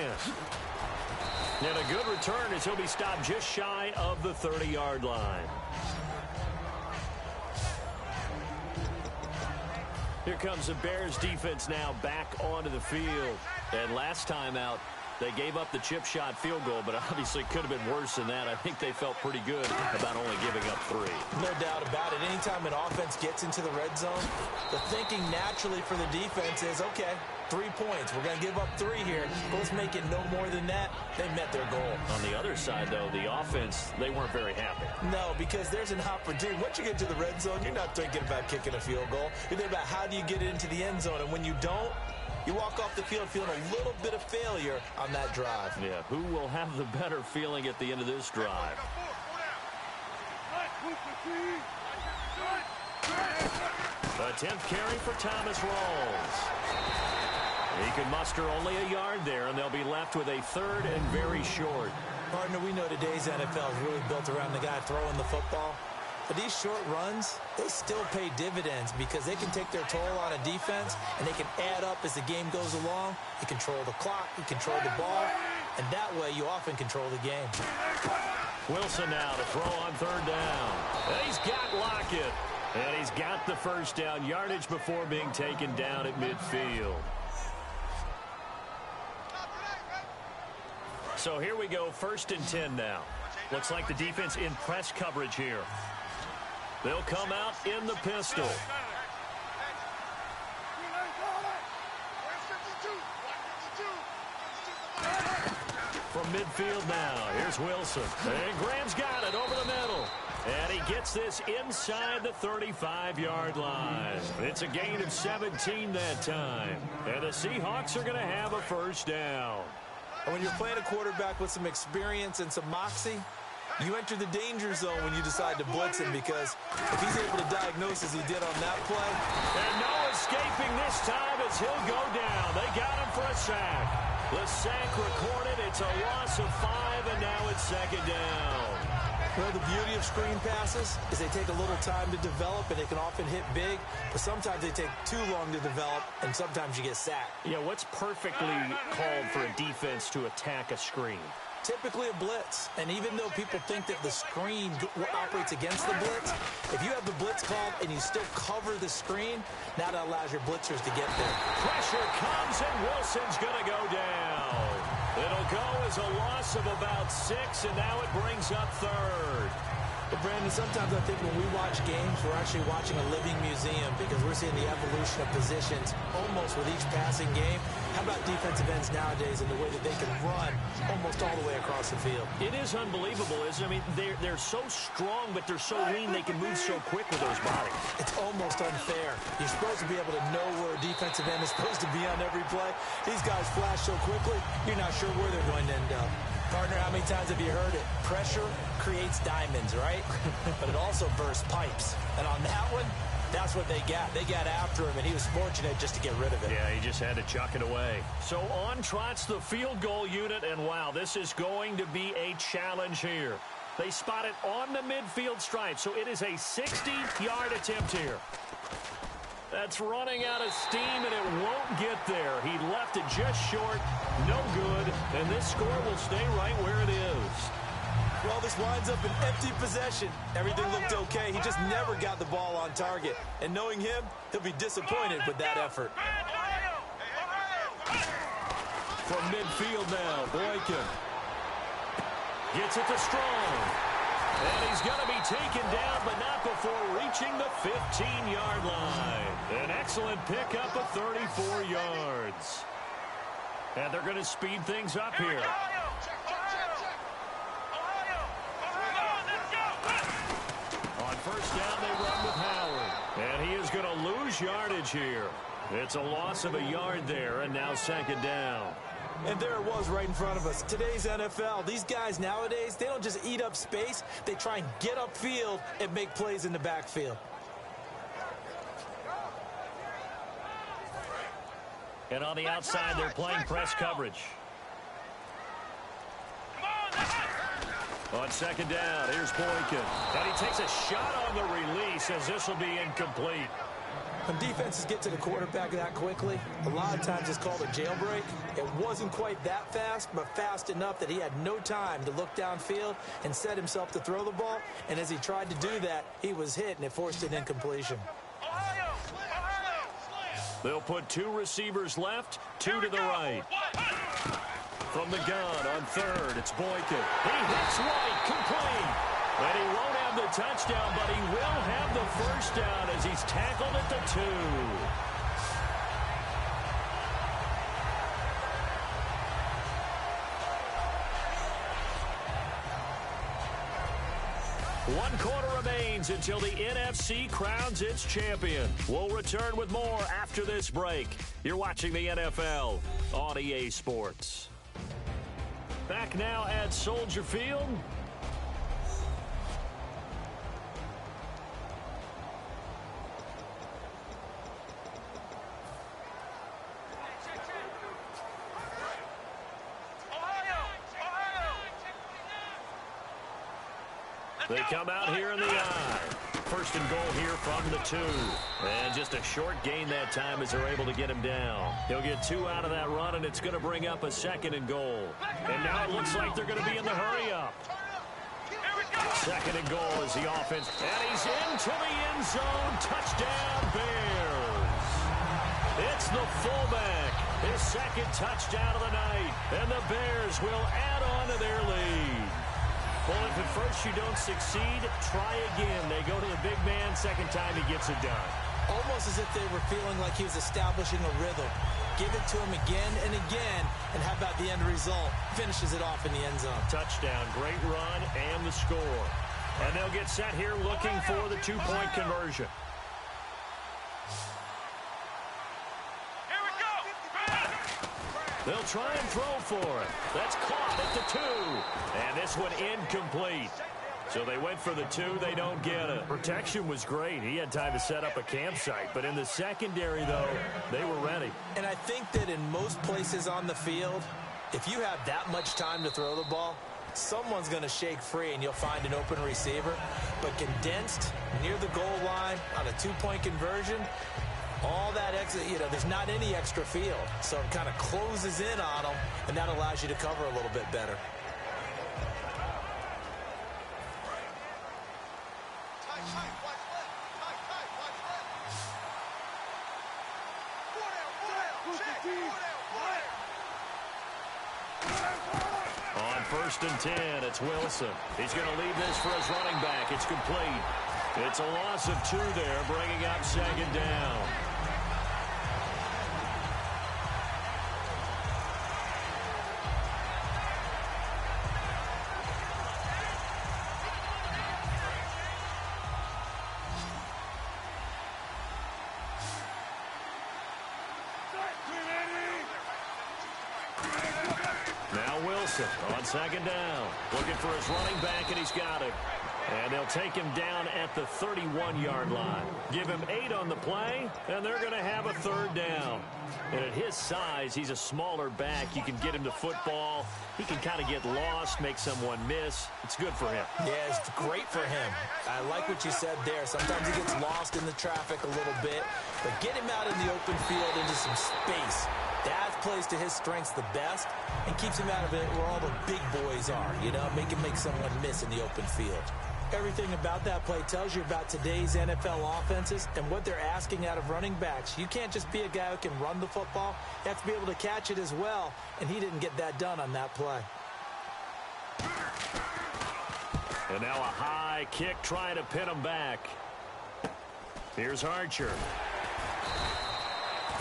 And a good return as he'll be stopped just shy of the 30-yard line. Here comes the Bears defense now back onto the field. And last time out, they gave up the chip shot field goal, but obviously could have been worse than that. I think they felt pretty good about only giving up 3. No doubt about it. Anytime an offense gets into the red zone, the thinking naturally for the defense is, okay, 3 points. We're going to give up 3 here. But let's make it no more than that. They met their goal. On the other side, though, the offense, they weren't very happy. No, because there's an opportunity. Once you get to the red zone, you're not thinking about kicking a field goal. You're thinking about how do you get into the end zone. And when you don't, you walk off the field feeling a little bit of failure on that drive. Yeah, who will have the better feeling at the end of this drive? The 10th carry for Thomas Rawls. He can muster only a yard there, and they'll be left with a 3rd and very short. Partner, we know today's NFL is really built around the guy throwing the football. But these short runs, they still pay dividends because they can take their toll on a defense, and they can add up as the game goes along. You control the clock, you control the ball, and that way you often control the game. Wilson now to throw on 3rd down. And he's got Lockett. And he's got the 1st down, yardage before being taken down at midfield. So here we go, 1st and 10 now. Looks like the defense in press coverage here. They'll come out in the pistol. From midfield now, here's Wilson. And Graham's got it over the middle. And he gets this inside the 35-yard line. It's a gain of 17 that time. And the Seahawks are going to have a 1st down. And when you're playing a quarterback with some experience and some moxie, you enter the danger zone when you decide to blitz him, because if he's able to diagnose as he did on that play. And no escaping this time as he'll go down. They got him for a sack. The sack recorded. It's a loss of 5, and now it's 2nd down. Well, the beauty of screen passes is they take a little time to develop, and they can often hit big, but sometimes they take too long to develop, and sometimes you get sacked. Yeah, what's perfectly called for a defense to attack a screen? Typically a blitz, and even though people think that the screen operates against the blitz, if you have the blitz called and you still cover the screen, now that allows your blitzers to get there. Pressure comes, and Wilson's going to go down. It'll go as a loss of about 6, and now it brings up 3rd. But, Brandon, sometimes I think when we watch games, we're actually watching a living museum, because we're seeing the evolution of positions almost with each passing game. How about defensive ends nowadays and the way that they can run almost all the way across the field? It is unbelievable, isn't it? I mean, they're so strong, but they're so lean. They can move so quick with those bodies. It's almost unfair. You're supposed to be able to know where a defensive end is supposed to be on every play. These guys flash so quickly, you're not sure where they're going to end up. Partner, how many times have you heard it? Pressure creates diamonds, right? But it also bursts pipes. And on that one, that's what they got. They got after him, and he was fortunate just to get rid of it. Yeah, he just had to chuck it away. So on trots the field goal unit, and wow, this is going to be a challenge here. They spot it on the midfield stripe, so it is a 60-yard attempt here. That's running out of steam, and it won't get there. He left it just short, no good, and this score will stay right where it is. Well, this winds up an empty possession. Everything looked okay. He just never got the ball on target. And knowing him, he'll be disappointed with that effort. From midfield now, Boykin gets it to Strong. And he's going to be taken down, but not before reaching the 15-yard line. An excellent pickup of 34 yards. And they're going to speed things up here. lose yardage here. It's a loss of a yard there, and now second down. And there it was right in front of us. Today's NFL, these guys nowadays, they don't just eat up space. They try and get upfield and make plays in the backfield. And on the outside, they're playing press coverage. On second down, here's Boykin. And he takes a shot on the release as this will be incomplete. When defenses get to the quarterback that quickly, a lot of times it's called a jailbreak. It wasn't quite that fast, but fast enough that he had no time to look downfield and set himself to throw the ball. And as he tried to do that, he was hit, and it forced an incompletion. They'll put 2 receivers left, 2 to the right. From the gun on third, it's Boykin. He hits White, complete. And he won't have the touchdown, but he will have the first down as he's tackled at the 2. One quarter remains until the NFC crowns its champion. We'll return with more after this break. You're watching the NFL on EA Sports. Back now at Soldier Field. They come out here in the I. First and goal here from the 2. And just a short gain that time as they're able to get him down. He'll get 2 out of that run, and it's going to bring up a second and goal. And now it looks like they're going to be in the hurry-up. Second and goal is the offense. And he's into the end zone. Touchdown, Bears. It's the fullback. His second touchdown of the night. And the Bears will add on to their lead. Well, if at first you don't succeed, try again. They go to the big man. Second time he gets it done. Almost as if they were feeling like he was establishing a rhythm. Give it to him again and again, and how about the end result? Finishes it off in the end zone. Touchdown, great run, and the score. And they'll get set here looking for the 2-point conversion. They'll try and throw for it. That's caught at the 2. And this one incomplete. So they went for the 2. They don't get it. Protection was great. He had time to set up a campsite. But in the secondary, though, they were ready. And I think that in most places on the field, if you have that much time to throw the ball, someone's going to shake free and you'll find an open receiver. But condensed near the goal line on a 2-point conversion, all that extra, there's not any extra field. So it kind of closes in on them, and that allows you to cover a little bit better. On first and 10, it's Wilson. He's going to leave this for his running back. It's complete. It's a loss of 2 there, bringing up second down. On second down, looking for his running back, and he's got it. And they'll take him down at the 31-yard line. Give him 8 on the play, and they're going to have a third down. And at his size, he's a smaller back. You can get him to football. He can kind of get lost, make someone miss. It's good for him. Yeah, it's great for him. I like what you said there. Sometimes he gets lost in the traffic a little bit. But get him out in the open field into some space. That plays to his strengths the best and keeps him out of it where all the big boys are, make him make someone miss in the open field. Everything about that play tells you about today's NFL offenses and what they're asking out of running backs. You can't just be a guy who can run the football. You have to be able to catch it as well, and he didn't get that done on that play. And now a high kick trying to pin him back. Here's Archer.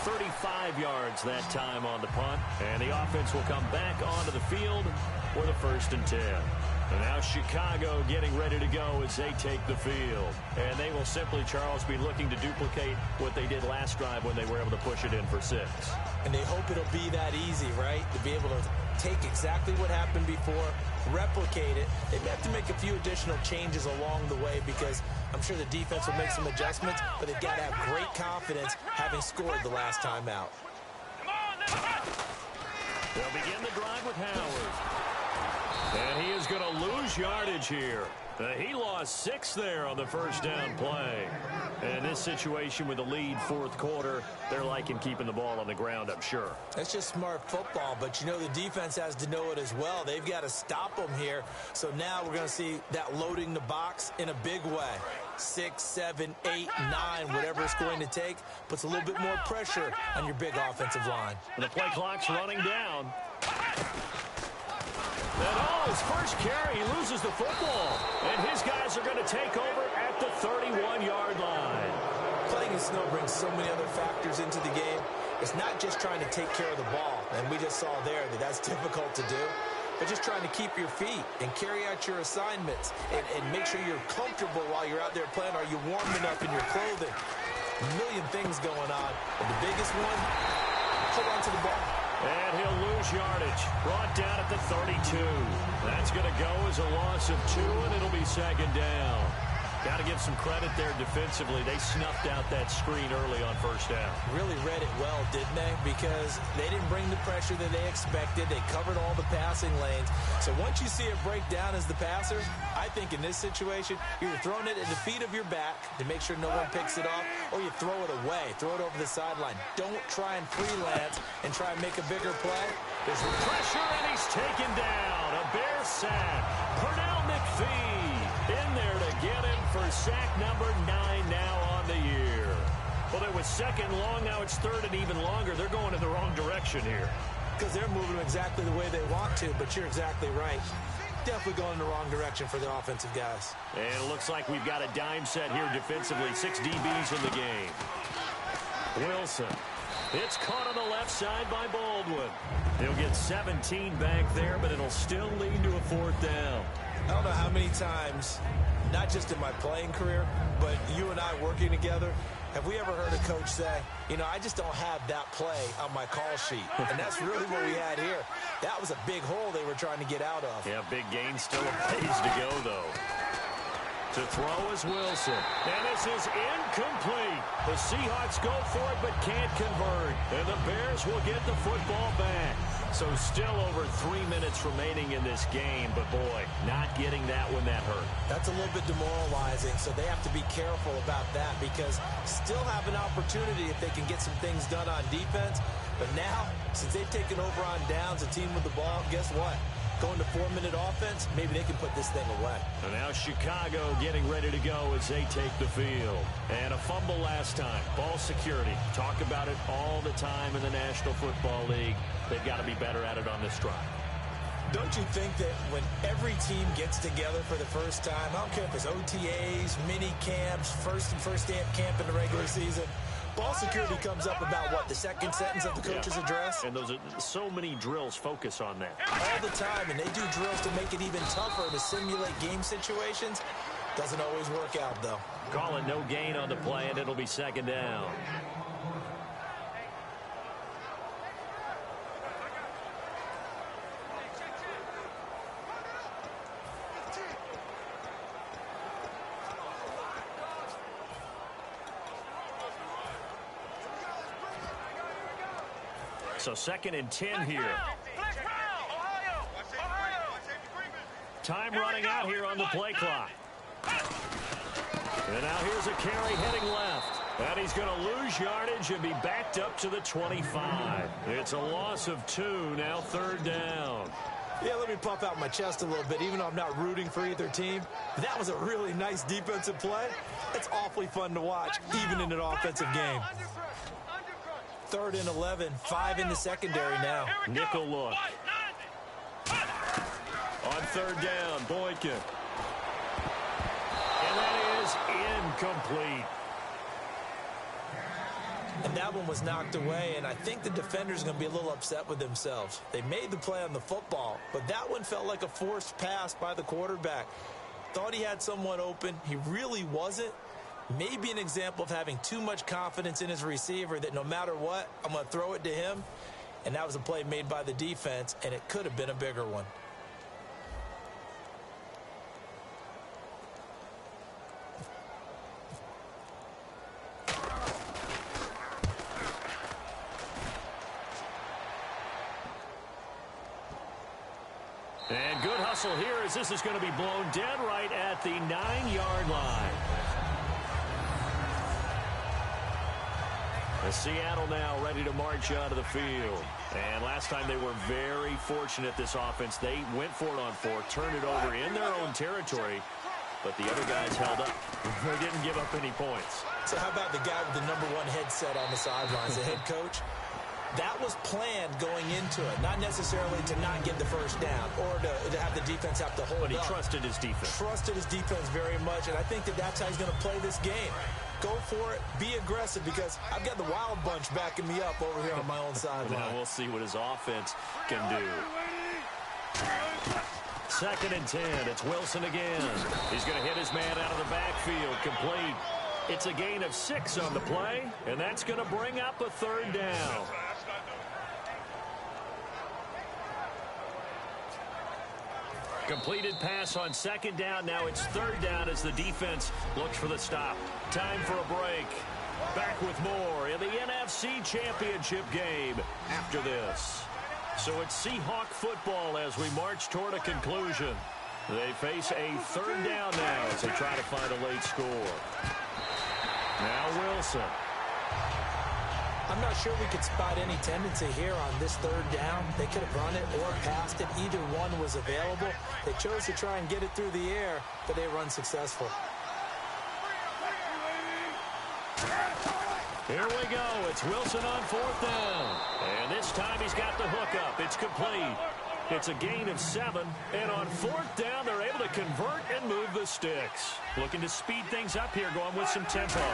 35 yards that time on the punt, and the offense will come back onto the field for the first and 10. And now Chicago getting ready to go as they take the field. And they will simply, Charles, be looking to duplicate what they did last drive when they were able to push it in for 6. And they hope it'll be that easy, right? To be able to take exactly what happened before, replicate it. They may have to make a few additional changes along the way because I'm sure the defense will make some adjustments, but they've got to have great confidence having scored the last time out. They'll begin the drive with Howard. And he is going to lose yardage here. He lost 6 there on the first down play. And this situation with the lead fourth quarter, they're liking keeping the ball on the ground, I'm sure. That's just smart football, but you know the defense has to know it as well. They've got to stop them here. So now we're going to see that loading the box in a big way. 6, 7, 8, 9, whatever it's going to take, puts a little bit more pressure on your big offensive line. And the play clock's running down. And his first carry, he loses the football. And his guys are going to take over at the 31-yard line. Playing in snow brings so many other factors into the game. It's not just trying to take care of the ball, and we just saw there that that's difficult to do, but just trying to keep your feet and carry out your assignments and make sure you're comfortable while you're out there playing. Are you warm enough in your clothing? A million things going on. But the biggest one, hold on to the ball. And he'll lose yardage. Brought down at the 32. That's going to go as a loss of 2, and it'll be second down. Got to give some credit there defensively. They snuffed out that screen early on first down. Really read it well, didn't they? Because they didn't bring the pressure that they expected. They covered all the passing lanes. So once you see it break down as the passer, I think in this situation, you're throwing it at the feet of your back to make sure no one picks it off, or you throw it away, throw it over the sideline. Don't try and freelance and try and make a bigger play. There's pressure, and he's taken down. A Bear sack. Pernell McPhee in there to get him for sack number 9 now on the year. Well, it was second long. Now it's third and even longer. They're going in the wrong direction here. Because they're moving exactly the way they want to, but you're exactly right. Definitely going in the wrong direction for the offensive guys. And it looks like we've got a dime set here defensively. 6 DBs in the game. Wilson. It's caught on the left side by Baldwin. He'll get 17 back there, but it'll still lead to a fourth down. I don't know how many times, not just in my playing career, but you and I working together, have we ever heard a coach say, you know, I just don't have that play on my call sheet. And that's really what we had here. That was a big hole they were trying to get out of. Yeah, big gain, still a ways to go, though. To throw is Wilson. And this is incomplete. The Seahawks go for it but can't convert. And the Bears will get the football back. So still over 3 minutes remaining in this game. But, boy, not getting that one that hurt. That's a little bit demoralizing, so they have to be careful about that because still have an opportunity if they can get some things done on defense. But now, since they've taken over on downs, a team with the ball, guess what? Going to 4-minute offense, maybe they can put this thing away. And now Chicago getting ready to go as they take the field. And a fumble last time. Ball security. Talk about it all the time in the National Football League. They've got to be better at it on this drive. Don't you think that when every team gets together for the first time, I don't care if it's OTAs, mini camps, first day of camp in the regular season, ball security comes up about, what, the second sentence of the coach's address? And those are so many drills focus on that. All the time, and they do drills to make it even tougher to simulate game situations. Doesn't always work out, though. Call it no gain on the play, and it'll be second down. So second and 10 here. Time running out here on the play clock. And now here's a carry heading left. And he's going to lose yardage and be backed up to the 25. It's a loss of 2, now third down. Yeah, let me puff out my chest a little bit, even though I'm not rooting for either team. That was a really nice defensive play. It's awfully fun to watch, even in an offensive game. 3rd and 11, 5 in the secondary now. Nickel look. On third down, Boykin. And that is incomplete. And that one was knocked away, and I think the defender's going to be a little upset with themselves. They made the play on the football, but that one felt like a forced pass by the quarterback. Thought he had someone open. He really wasn't. Maybe an example of having too much confidence in his receiver that no matter what, I'm going to throw it to him. And that was a play made by the defense, and it could have been a bigger one. And good hustle here as this is going to be blown dead right at the 9-yard line. The Seattle now ready to march out of the field. And last time they were very fortunate, this offense. They went for it on 4, turned it over in their own territory, but the other guys held up. They didn't give up any points. So how about the guy with the #1 headset on the sidelines, the head coach? That was planned going into it, not necessarily to not get the first down or to have the defense have to hold up. But he trusted his defense. Trusted his defense very much, and I think that that's how he's going to play this game. Go for it, be aggressive, because I've got the wild bunch backing me up over here on my own sideline. Now we'll see what his offense can do. 2nd and 10. It's Wilson again. He's going to hit his man out of the backfield. Complete. It's a gain of 6 on the play, and that's going to bring up a 3rd down. Completed pass on 2nd down. Now it's 3rd down as the defense looks for the stop. Time for a break. Back with more in the NFC Championship game after this. So it's Seahawk football as we march toward a conclusion. They face a 3rd down now as they try to find a late score. Now Wilson. I'm not sure we could spot any tendency here on this 3rd down. They could have run it or passed it. Either one was available. They chose to try and get it through the air, but they were unsuccessful. Here we go. It's Wilson on 4th down. And this time he's got the hook up. It's complete. It's a gain of 7. And on 4th down, they're able to convert and move the sticks. Looking to speed things up here, going with some tempo.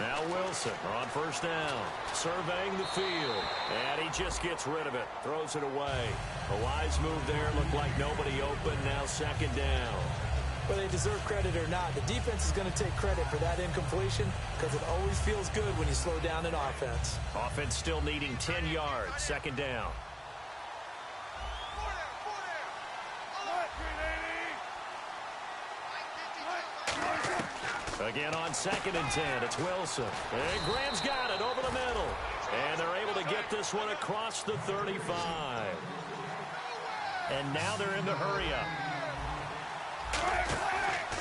Now Wilson on 1st down, surveying the field, and he just gets rid of it, throws it away. A wise move there, looked like nobody open, now 2nd down. Whether they deserve credit or not, the defense is going to take credit for that incompletion because it always feels good when you slow down an offense. Offense still needing 10 yards, 2nd down. Again on 2nd and 10, it's Wilson. And Graham's got it over the middle. And they're able to get this one across the 35. And now they're in the hurry up.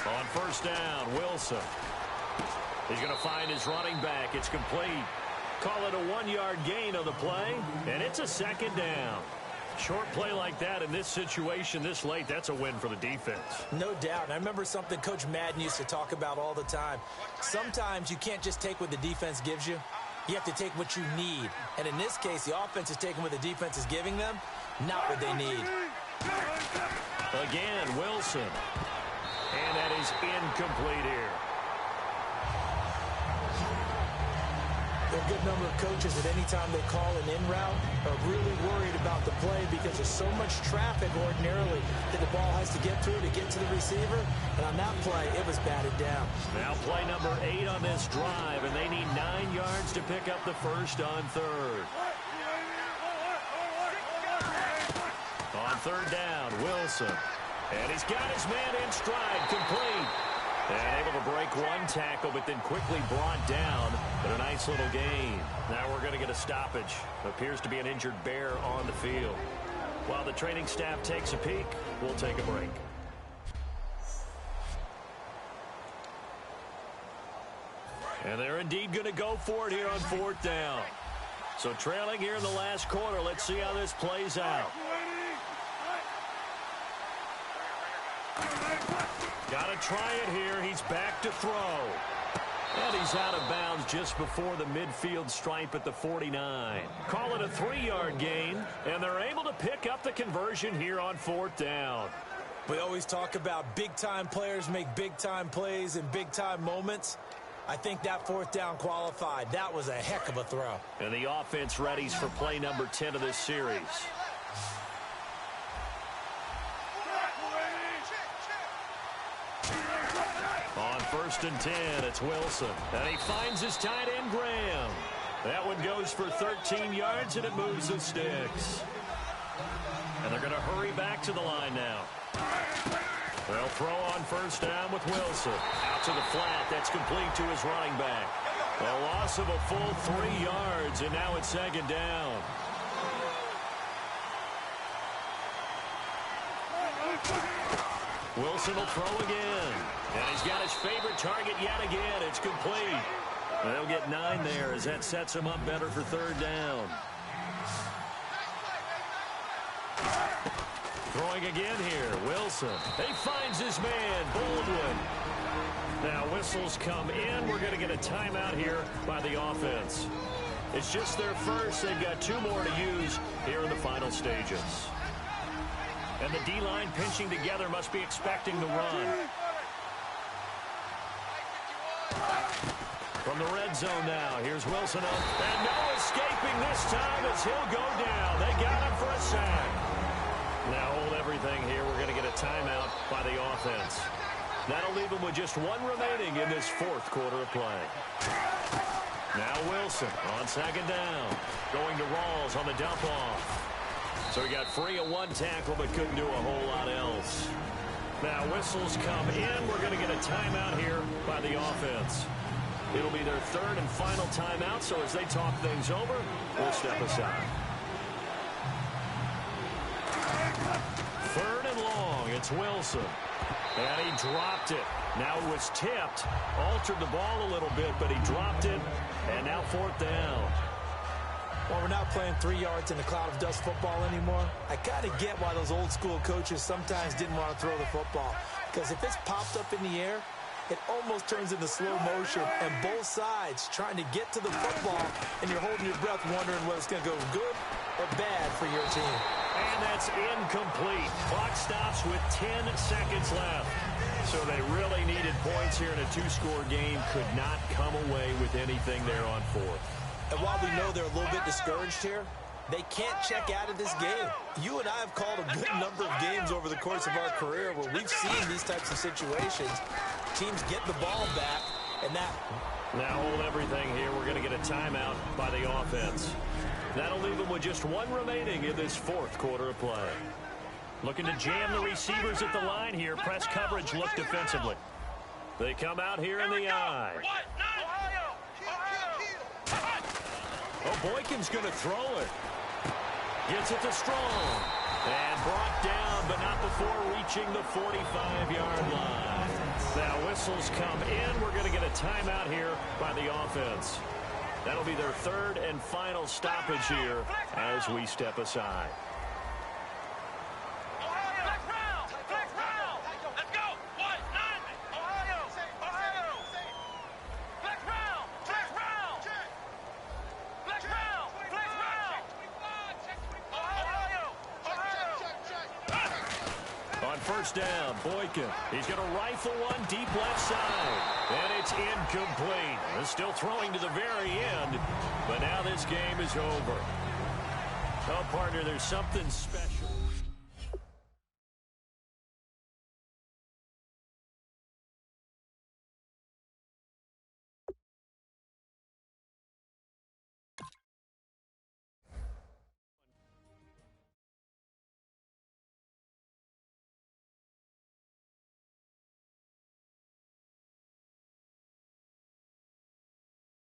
On 1st down, Wilson. He's going to find his running back. It's complete. Call it a 1-yard gain on the play. And it's a 2nd down. Short play like that in this situation this late, that's a win for the defense. No doubt. And I remember something Coach Madden used to talk about all the time. Sometimes you can't just take what the defense gives you. You have to take what you need. And in this case, the offense is taking what the defense is giving them, not what they need. Again, Wilson. And that is incomplete here. There are a good number of coaches that any time they call an in route are really worried about the play because there's so much traffic ordinarily that the ball has to get through to get to the receiver. And on that play, it was batted down. Now play number 8 on this drive, and they need 9 yards to pick up the 1st on 3rd. On 3rd down, Wilson. And he's got his man in stride, complete. And able to break one tackle, but then quickly brought down. But a nice little gain. Now we're going to get a stoppage. Appears to be an injured bear on the field. While the training staff takes a peek, we'll take a break. And they're indeed going to go for it here on 4th down. So trailing here in the last quarter. Let's see how this plays out. Got to try it here. He's back to throw. And he's out of bounds just before the midfield stripe at the 49. Call it a 3-yard gain, and they're able to pick up the conversion here on 4th down. We always talk about big-time players make big-time plays in big-time moments. I think that fourth down qualified. That was a heck of a throw. And the offense readies for play number 10 of this series. On 1st and 10, it's Wilson. And he finds his tight end, Graham. That one goes for 13 yards, and it moves the sticks. And they're going to hurry back to the line now. They'll throw on 1st down with Wilson. Out to the flat. That's complete to his running back. A loss of a full 3 yards, and now it's 2nd down. Wilson will throw again. And he's got his favorite target yet again. It's complete. And they'll get 9 there as that sets him up better for 3rd down. Throwing again here, Wilson. He finds his man, Baldwin. Now whistles come in. We're going to get a timeout here by the offense. It's just their first. They've got 2 more to use here in the final stages. And the D-line pinching together must be expecting the run. From the red zone now, here's Wilson up. And no escaping this time as he'll go down. They got him for a sack. Now hold everything here. We're going to get a timeout by the offense. That'll leave them with just 1 remaining in this 4th quarter of play. Now Wilson on 2nd down. Going to Rawls on the dump off. So he got free of 1 tackle but couldn't do a whole lot else. Now whistles come in. We're going to get a timeout here by the offense. It'll be their 3rd and final timeout, so as they talk things over, we'll step aside. 3rd and long, it's Wilson. And he dropped it. Now it was tipped. Altered the ball a little bit, but he dropped it. And now 4th down. Well, we're not playing 3 yards in the cloud of dust football anymore. I kind of get why those old school coaches sometimes didn't want to throw the football. Because if it's popped up in the air, it almost turns into slow motion, and both sides trying to get to the football, and you're holding your breath wondering whether it's going to go good or bad for your team. And that's incomplete. Clock stops with 10 seconds left. So they really needed points here in a 2-score game. Could not come away with anything there on 4th. And while we know they're a little bit discouraged here, they can't check out of this game. You and I have called a good number of games over the course of our career where we've seen these types of situations. Teams get the ball back, and that... Now hold everything here. We're going to get a timeout by the offense. That'll leave them with just 1 remaining in this 4th quarter of play. Looking to jam the receivers at the line here. Press coverage look defensively. They come out here in the eye. Oh, Boykin's going to throw it. Gets it to Strong. And brought down, but not before reaching the 45-yard line. Now whistles come in. We're going to get a timeout here by the offense. That'll be their 3rd and final stoppage here as we step aside. On 1st down, Boykin. He's going to rifle one deep left side. And it's incomplete. They're still throwing to the very end. But now this game is over. Oh, partner, there's something special.